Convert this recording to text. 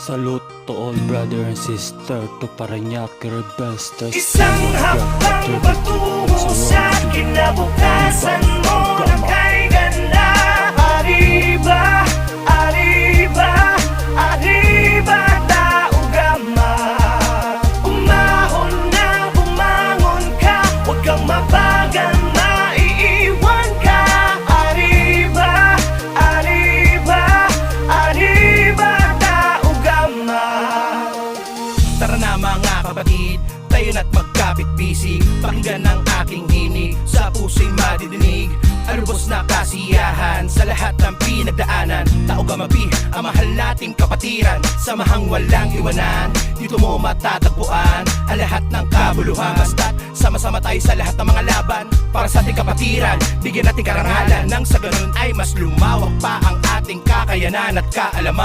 Salute to all brother and sister, to Parañaque Rebels. Isang hakbang patungo sa kinabukasan mo na kay ganda. Arriba, arriba, arriba, taugama. Umahon na, bumangon ka, huwag kang mabagal, maiiwan ka. Arriba, arriba, arriba, taugama. Tara na mga kapatid, tayo na't magkapit-bisig. Pakinggan ang aking hini, sa puso'y madidinig. Alubos na kasiyahan sa lahat ng pinagdaanan. Taugamapi, ang mahal nating kapatiran. Samahang walang iwanan, dito mo matatagpuan ang lahat ng kabuluhan. Basta't sama-sama tayo sa lahat ng mga laban para sa ating kapatiran. Bigyan natin karangalan nang sa ganun ay mas lumawak pa ang ating kakayanan at kaalaman.